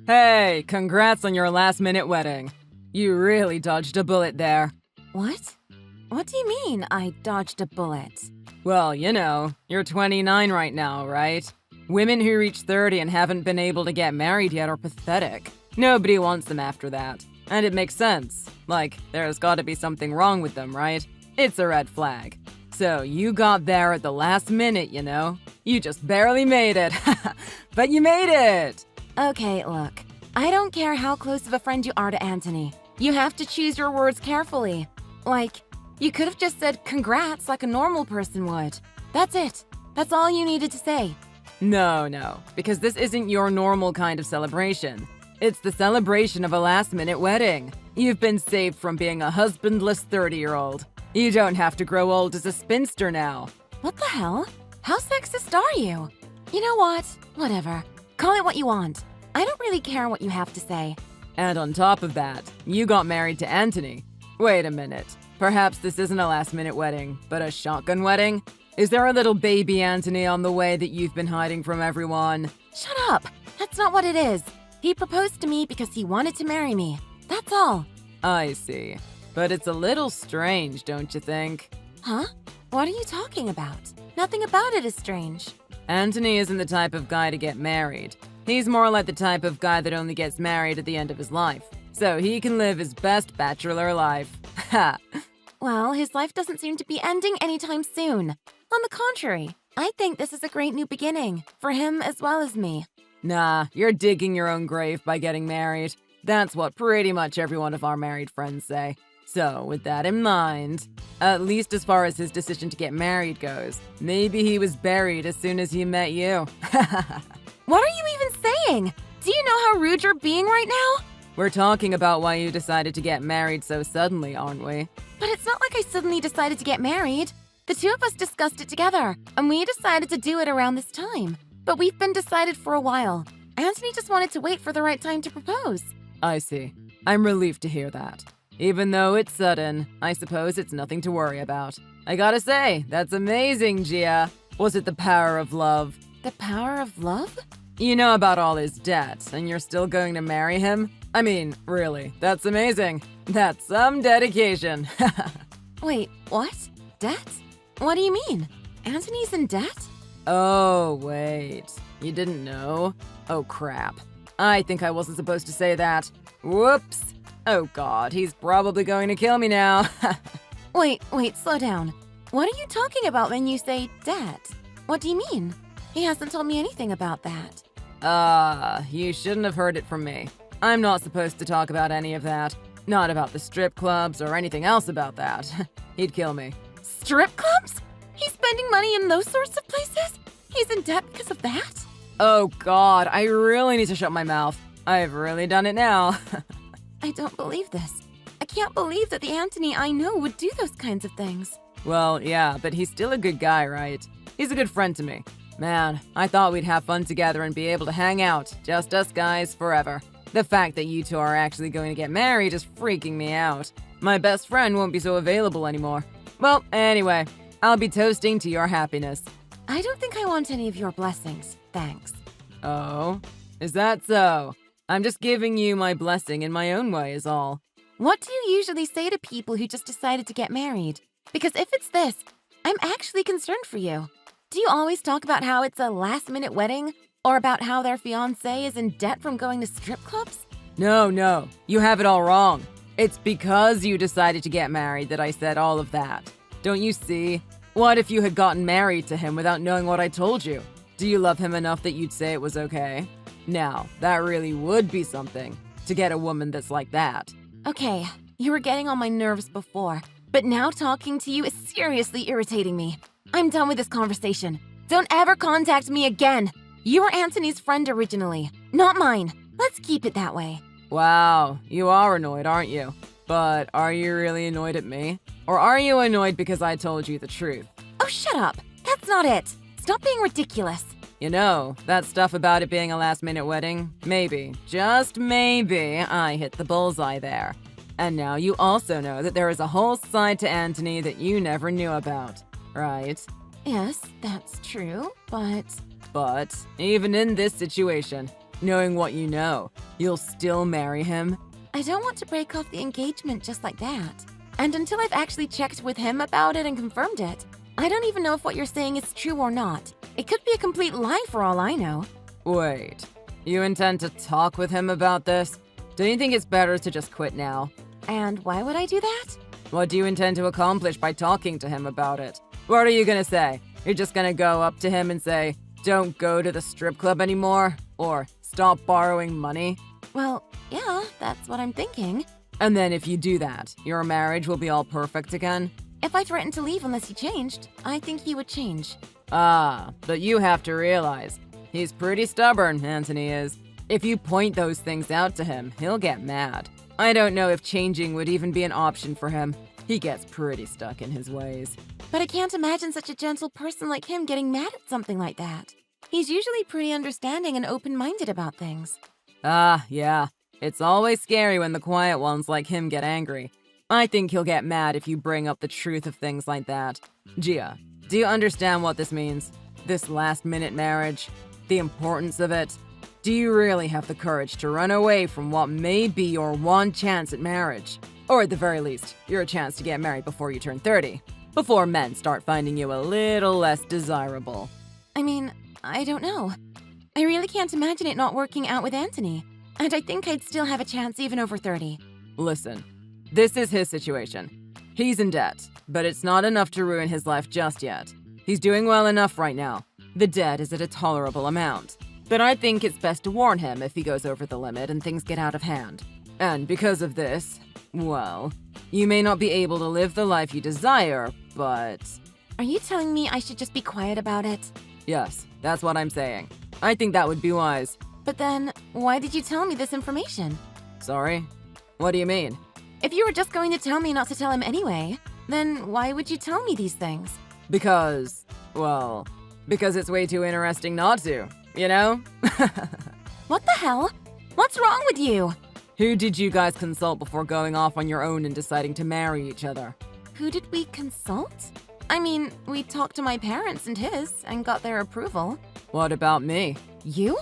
Hey, congrats on your last-minute wedding. You really dodged a bullet there. What? What do you mean, I dodged a bullet? Well, you know, you're 29 right now, right? Women who reach 30 and haven't been able to get married yet are pathetic. Nobody wants them after that. And it makes sense. Like, there's gotta be something wrong with them, right? It's a red flag. So you got there at the last minute, you know? You just barely made it. But you made it! Okay, look. I don't care how close of a friend you are to Anthony. You have to choose your words carefully. Like, you could have just said congrats like a normal person would. That's it. That's all you needed to say. No, because this isn't your normal kind of celebration. It's the celebration of a last-minute wedding. You've been saved from being a husbandless 30-year-old. You don't have to grow old as a spinster now. What the hell? How sexist are you? You know what? Whatever. Call it what you want. I don't really care what you have to say. And on top of that, you got married to Anthony. Wait a minute. Perhaps this isn't a last-minute wedding, but a shotgun wedding? Is there a little baby Anthony on the way that you've been hiding from everyone? Shut up! That's not what it is. He proposed to me because he wanted to marry me. That's all. I see. But it's a little strange, don't you think? Huh? What are you talking about? Nothing about it is strange. Anthony isn't the type of guy to get married. He's more like the type of guy that only gets married at the end of his life, so he can live his best bachelor life. Ha! Well, his life doesn't seem to be ending anytime soon. On the contrary, I think this is a great new beginning, for him as well as me. Nah, you're digging your own grave by getting married. That's what pretty much every one of our married friends say. So, with that in mind, at least as far as his decision to get married goes, maybe he was buried as soon as he met you. What are you even saying? Do you know how rude you're being right now? We're talking about why you decided to get married so suddenly, aren't we? But it's not like I suddenly decided to get married. The two of us discussed it together, and we decided to do it around this time. But we've been decided for a while. Anthony just wanted to wait for the right time to propose. I see. I'm relieved to hear that. Even though it's sudden, I suppose it's nothing to worry about. I gotta say, that's amazing, Gia. Was it the power of love? The power of love? You know about all his debts, and you're still going to marry him? I mean, really, that's amazing. That's some dedication. Wait, what? Debt? What do you mean? Anthony's in debt? Oh, wait. You didn't know? Oh, crap. I think I wasn't supposed to say that. Whoops. Oh god, he's probably going to kill me now. Wait, slow down. What are you talking about when you say debt? What do you mean? He hasn't told me anything about that. You shouldn't have heard it from me. I'm not supposed to talk about any of that. Not about the strip clubs or anything else about that. He'd kill me. Strip clubs? He's spending money in those sorts of places? He's in debt because of that? Oh god, I really need to shut my mouth. I've really done it now. I don't believe this. I can't believe that the Anthony I know would do those kinds of things. Well, yeah, but he's still a good guy, right? He's a good friend to me. Man, I thought we'd have fun together and be able to hang out, just us guys, forever. The fact that you two are actually going to get married is freaking me out. My best friend won't be so available anymore. Well, anyway, I'll be toasting to your happiness. I don't think I want any of your blessings, thanks. Oh? Is that so? I'm just giving you my blessing in my own way is all. What do you usually say to people who just decided to get married? Because if it's this, I'm actually concerned for you. Do you always talk about how it's a last-minute wedding? Or about how their fiancé is in debt from going to strip clubs? No, you have it all wrong. It's because you decided to get married that I said all of that. Don't you see? What if you had gotten married to him without knowing what I told you? Do you love him enough that you'd say it was okay? Now, that really would be something, to get a woman that's like that. Okay, you were getting on my nerves before, but now talking to you is seriously irritating me. I'm done with this conversation. Don't ever contact me again. You were Anthony's friend originally, not mine. Let's keep it that way. Wow, you are annoyed, aren't you? But are you really annoyed at me? Or are you annoyed because I told you the truth? Oh, shut up. That's not it. Stop being ridiculous. You know, that stuff about it being a last-minute wedding, maybe, just maybe, I hit the bullseye there. And now you also know that there is a whole side to Anthony that you never knew about, right? Yes, that's true, but... But, even in this situation, knowing what you know, you'll still marry him? I don't want to break off the engagement just like that. And until I've actually checked with him about it and confirmed it, I don't even know if what you're saying is true or not. It could be a complete lie for all I know. Wait, you intend to talk with him about this? Don't you think it's better to just quit now? And why would I do that? What do you intend to accomplish by talking to him about it? What are you gonna say? You're just gonna go up to him and say, "Don't go to the strip club anymore," or "Stop borrowing money"? Well, yeah, that's what I'm thinking. And then if you do that, your marriage will be all perfect again? If I threatened to leave unless he changed, I think he would change. Ah, but you have to realize, he's pretty stubborn, Anthony is. If you point those things out to him, he'll get mad. I don't know if changing would even be an option for him. He gets pretty stuck in his ways. But I can't imagine such a gentle person like him getting mad at something like that. He's usually pretty understanding and open-minded about things. Ah, yeah. It's always scary when the quiet ones like him get angry. I think he'll get mad if you bring up the truth of things like that. Gia, do you understand what this means? This last-minute marriage? The importance of it? Do you really have the courage to run away from what may be your one chance at marriage? Or at the very least, your chance to get married before you turn 30, before men start finding you a little less desirable. I mean, I don't know. I really can't imagine it not working out with Anthony. And I think I'd still have a chance even over 30. Listen, this is his situation. He's in debt, but it's not enough to ruin his life just yet. He's doing well enough right now. The debt is at a tolerable amount. But I think it's best to warn him if he goes over the limit and things get out of hand. And because of this, well, you may not be able to live the life you desire, but... Are you telling me I should just be quiet about it? Yes, that's what I'm saying. I think that would be wise. But then, why did you tell me this information? Sorry? What do you mean? If you were just going to tell me not to tell him anyway, then why would you tell me these things? Because it's way too interesting not to, you know? What the hell? What's wrong with you? Who did you guys consult before going off on your own and deciding to marry each other? Who did we consult? I mean, we talked to my parents and his and got their approval. What about me? You?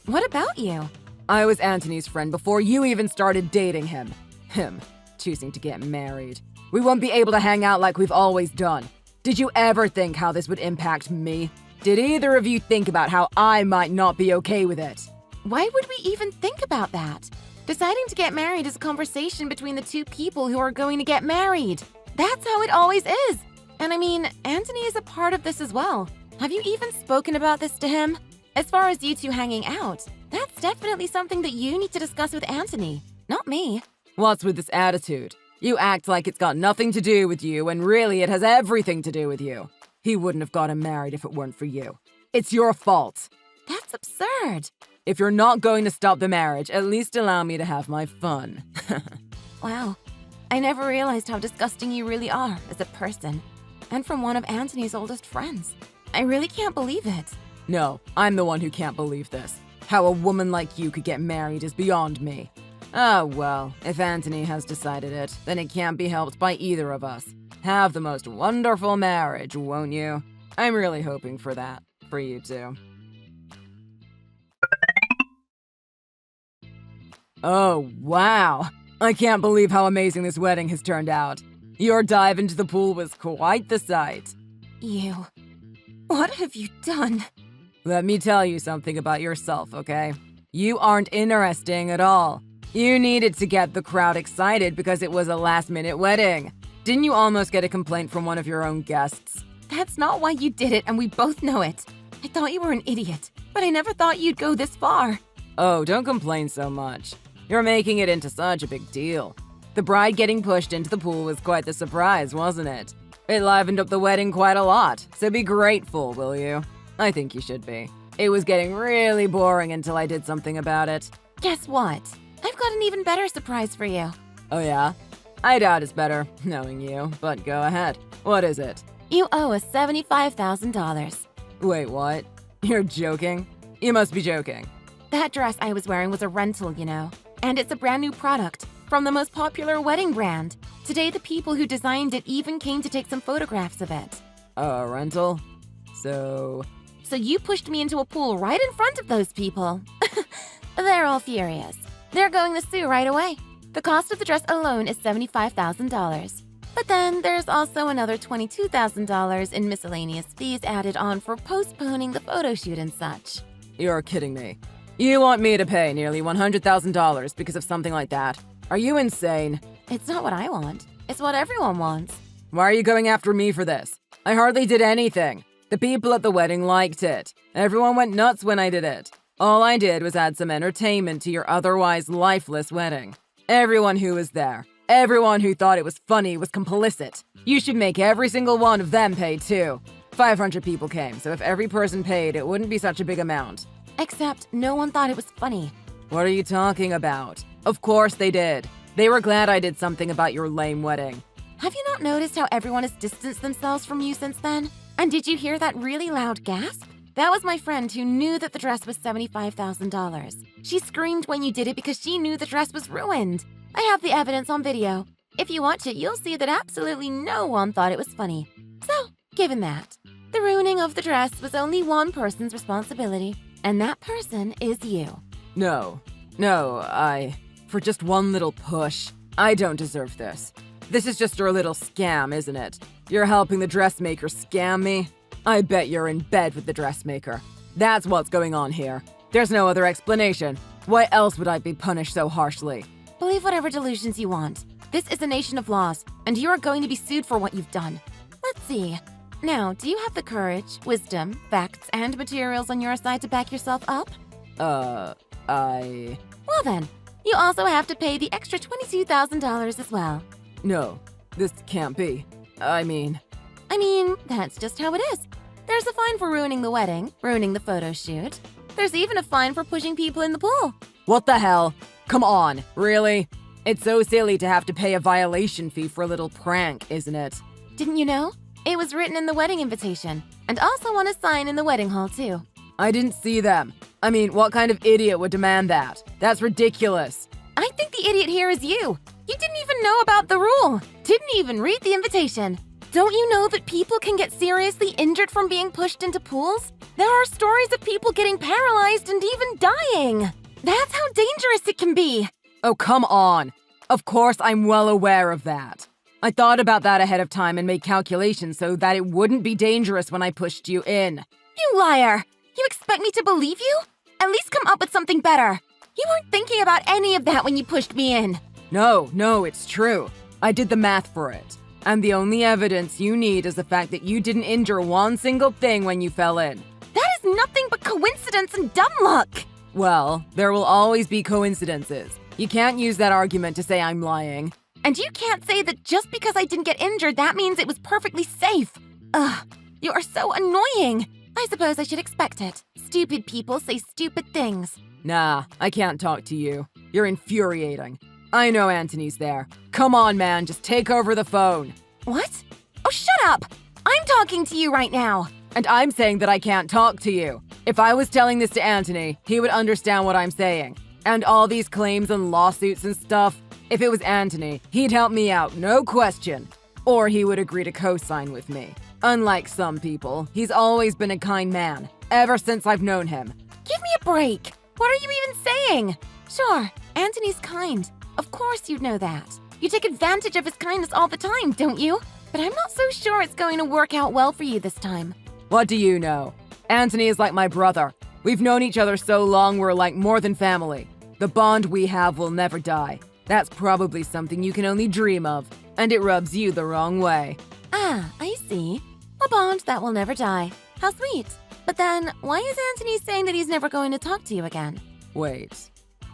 What about you? I was Anthony's friend before you even started dating him. Him choosing to get married. We won't be able to hang out like we've always done. Did you ever think how this would impact me? Did either of you think about how I might not be okay with it? Why would we even think about that? Deciding to get married is a conversation between the two people who are going to get married. That's how it always is. And I mean, Anthony is a part of this as well. Have you even spoken about this to him? As far as you two hanging out, that's definitely something that you need to discuss with Anthony, not me. What's with this attitude? You act like it's got nothing to do with you, when really it has everything to do with you. He wouldn't have gotten married if it weren't for you. It's your fault. That's absurd. If you're not going to stop the marriage, at least allow me to have my fun. Wow. I never realized how disgusting you really are as a person. And from one of Anthony's oldest friends. I really can't believe it. No, I'm the one who can't believe this. How a woman like you could get married is beyond me. Ah, well, if Anthony has decided it, then it can't be helped by either of us. Have the most wonderful marriage, won't you? I'm really hoping for that, for you too. Oh, wow. I can't believe how amazing this wedding has turned out. Your dive into the pool was quite the sight. You. What have you done? Let me tell you something about yourself, okay? You aren't interesting at all. You needed to get the crowd excited because it was a last-minute wedding. Didn't you almost get a complaint from one of your own guests? That's not why you did it, and we both know it. I thought you were an idiot, but I never thought you'd go this far. Oh, don't complain so much. You're making it into such a big deal. The bride getting pushed into the pool was quite the surprise, wasn't it? It livened up the wedding quite a lot, so be grateful, will you? I think you should be. It was getting really boring until I did something about it. Guess what? I've got an even better surprise for you. Oh yeah? I doubt it's better, knowing you, but go ahead. What is it? You owe us $75,000. Wait, what? You're joking? You must be joking. That dress I was wearing was a rental, you know. And it's a brand new product from the most popular wedding brand. Today, the people who designed it even came to take some photographs of it. A rental? So you pushed me into a pool right in front of those people. They're all furious. They're going to sue right away. The cost of the dress alone is $75,000. But then there's also another $22,000 in miscellaneous fees added on for postponing the photo shoot and such. You're kidding me. You want me to pay nearly $100,000 because of something like that? Are you insane? It's not what I want. It's what everyone wants. Why are you going after me for this? I hardly did anything. The people at the wedding liked it. Everyone went nuts when I did it. All I did was add some entertainment to your otherwise lifeless wedding. Everyone who was there, everyone who thought it was funny was complicit. You should make every single one of them pay too. 500 people came, so if every person paid, it wouldn't be such a big amount. Except no one thought it was funny. What are you talking about? Of course they did. They were glad I did something about your lame wedding. Have you not noticed how everyone has distanced themselves from you since then? And did you hear that really loud gasp? That was my friend who knew that the dress was $75,000. She screamed when you did it because she knew the dress was ruined. I have the evidence on video. If you watch it, you'll see that absolutely no one thought it was funny. So, given that, the ruining of the dress was only one person's responsibility, and that person is you. No, for just one little push, I don't deserve this. This is just your little scam, isn't it? You're helping the dressmaker scam me? I bet you're in bed with the dressmaker. That's what's going on here. There's no other explanation. Why else would I be punished so harshly? Believe whatever delusions you want. This is a nation of laws, and you are going to be sued for what you've done. Let's see. Now, do you have the courage, wisdom, facts, and materials on your side to back yourself up? Well then, you also have to pay the extra $22,000 as well. No, this can't be. I mean, that's just how it is. There's a fine for ruining the wedding, ruining the photo shoot. There's even a fine for pushing people in the pool. What the hell? Come on, really? It's so silly to have to pay a violation fee for a little prank, isn't it? Didn't you know? It was written in the wedding invitation, and also on a sign in the wedding hall, too. I didn't see them. What kind of idiot would demand that? That's ridiculous. I think the idiot here is you. You didn't even know about the rule. Didn't even read the invitation. Don't you know that people can get seriously injured from being pushed into pools? There are stories of people getting paralyzed and even dying. That's how dangerous it can be. Oh, come on. Of course I'm well aware of that. I thought about that ahead of time and made calculations so that it wouldn't be dangerous when I pushed you in. You liar! You expect me to believe you? At least come up with something better. You weren't thinking about any of that when you pushed me in. No, it's true. I did the math for it. And the only evidence you need is the fact that you didn't injure one single thing when you fell in. That is nothing but coincidence and dumb luck. Well, there will always be coincidences. You can't use that argument to say I'm lying. And you can't say that just because I didn't get injured, that means it was perfectly safe. Ugh, you are so annoying. I suppose I should expect it. Stupid people say stupid things. Nah, I can't talk to you. You're infuriating. I know Anthony's there. Come on, man, just take over the phone. What? Oh, shut up! I'm talking to you right now. And I'm saying that I can't talk to you. If I was telling this to Anthony, he would understand what I'm saying. And all these claims and lawsuits and stuff, if it was Anthony, he'd help me out, no question. Or he would agree to co-sign with me. Unlike some people, he's always been a kind man, ever since I've known him. Give me a break. What are you even saying? Sure, Anthony's kind. Of course you'd know that. You take advantage of his kindness all the time, don't you? But I'm not so sure it's going to work out well for you this time. What do you know? Anthony is like my brother. We've known each other so long we're like more than family. The bond we have will never die. That's probably something you can only dream of, and it rubs you the wrong way. Ah, I see. A bond that will never die. How sweet. But then, why is Anthony saying that he's never going to talk to you again? Wait,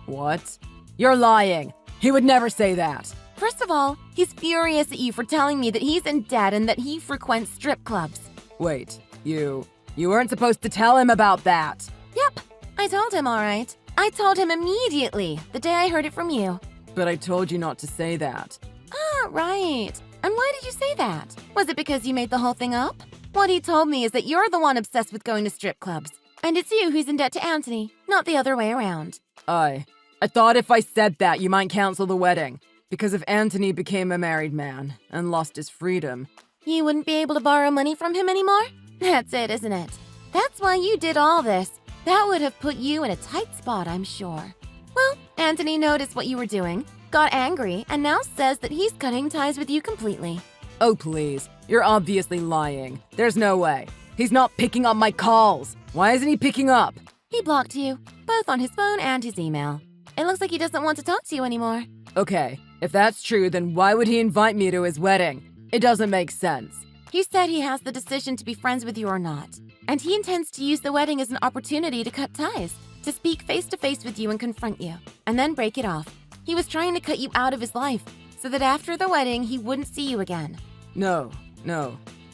what? You're lying. He would never say that. First of all, he's furious at you for telling me that he's in debt and that he frequents strip clubs. Wait, you weren't supposed to tell him about that. Yep, I told him, all right. I told him immediately, the day I heard it from you. But I told you not to say that. Ah, right. And why did you say that? Was it because you made the whole thing up? What he told me is that you're the one obsessed with going to strip clubs. And it's you who's in debt to Anthony, not the other way around. I thought if I said that, you might cancel the wedding. Because if Anthony became a married man and lost his freedom... You wouldn't be able to borrow money from him anymore? That's it, isn't it? That's why you did all this. That would have put you in a tight spot, I'm sure. Well, Anthony noticed what you were doing, got angry, and now says that he's cutting ties with you completely. Oh, please. You're obviously lying. There's no way. He's not picking up my calls. Why isn't he picking up? He blocked you, both on his phone and his email. It looks like he doesn't want to talk to you anymore. Okay, if that's true, then why would he invite me to his wedding? It doesn't make sense. He said he has the decision to be friends with you or not, and he intends to use the wedding as an opportunity to cut ties, to speak face-to-face with you and confront you, and then break it off. He was trying to cut you out of his life, so that after the wedding, he wouldn't see you again. No,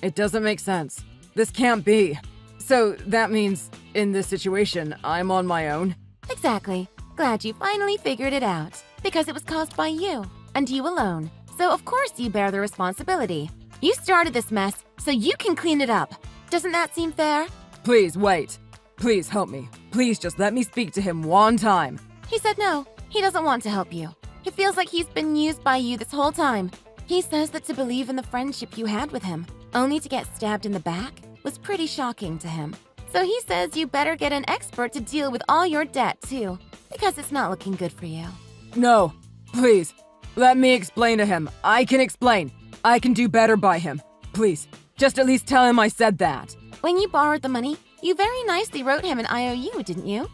it doesn't make sense. This can't be. So that means, in this situation, I'm on my own? Exactly. Glad you finally figured it out. Because it was caused by you, and you alone. So of course you bear the responsibility. You started this mess, so you can clean it up. Doesn't that seem fair? Please, wait. Please help me. Please just let me speak to him one time. He said no. He doesn't want to help you. He feels like he's been used by you this whole time. He says that to believe in the friendship you had with him, only to get stabbed in the back, was pretty shocking to him. So he says you better get an expert to deal with all your debt, too, because it's not looking good for you. No, please, let me explain to him. I can explain. I can do better by him. Please, just at least tell him I said that. When you borrowed the money, you very nicely wrote him an IOU, didn't you?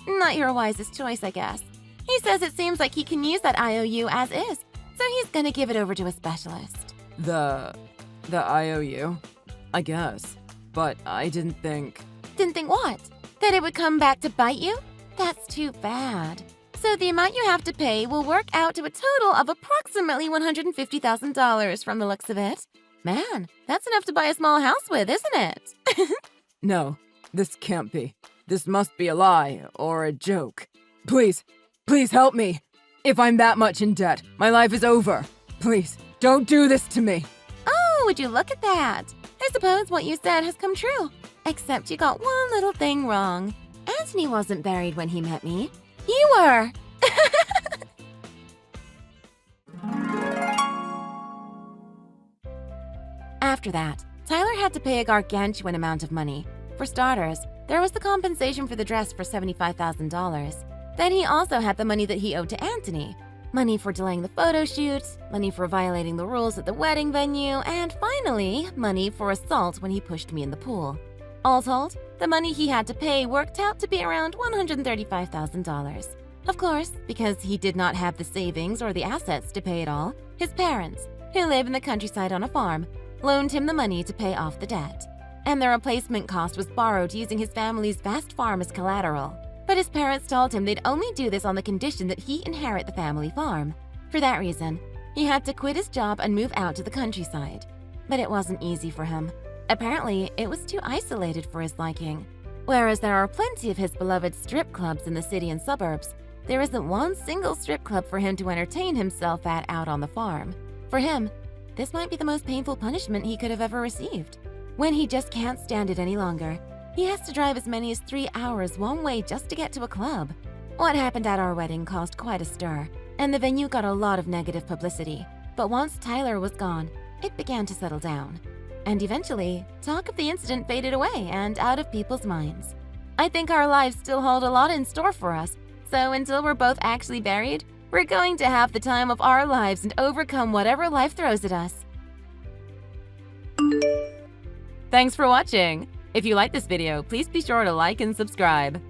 Not your wisest choice, I guess. He says it seems like he can use that IOU as is, so he's gonna give it over to a specialist. The IOU? I guess. But I didn't think... Didn't think what? That it would come back to bite you? That's too bad. So the amount you have to pay will work out to a total of approximately $150,000 from the looks of it. Man, that's enough to buy a small house with, isn't it? No, this can't be. This must be a lie or a joke. Please help me. If I'm that much in debt, my life is over. Please, don't do this to me. Oh, would you look at that? I suppose what you said has come true. Except you got one little thing wrong. Anthony wasn't buried when he met me. You were! After that, Tyler had to pay a gargantuan amount of money. For starters, there was the compensation for the dress for $75,000. Then he also had the money that he owed to Anthony. Money for delaying the photo shoot, money for violating the rules at the wedding venue, and finally, money for assault when he pushed me in the pool. All told, the money he had to pay worked out to be around $135,000. Of course, because he did not have the savings or the assets to pay it all, his parents, who live in the countryside on a farm, loaned him the money to pay off the debt. And the replacement cost was borrowed using his family's vast farm as collateral. But his parents told him they'd only do this on the condition that he inherit the family farm. For that reason, he had to quit his job and move out to the countryside. But it wasn't easy for him. Apparently, it was too isolated for his liking. Whereas there are plenty of his beloved strip clubs in the city and suburbs, there isn't one single strip club for him to entertain himself at out on the farm. For him, this might be the most painful punishment he could have ever received. When he just can't stand it any longer, he has to drive as many as 3 hours one way just to get to a club. What happened at our wedding caused quite a stir, and the venue got a lot of negative publicity. But once Tyler was gone, it began to settle down. And eventually, talk of the incident faded away and out of people's minds. I think our lives still hold a lot in store for us, so until we're both actually buried, we're going to have the time of our lives and overcome whatever life throws at us. Thanks for watching. If you like this video, please be sure to like and subscribe.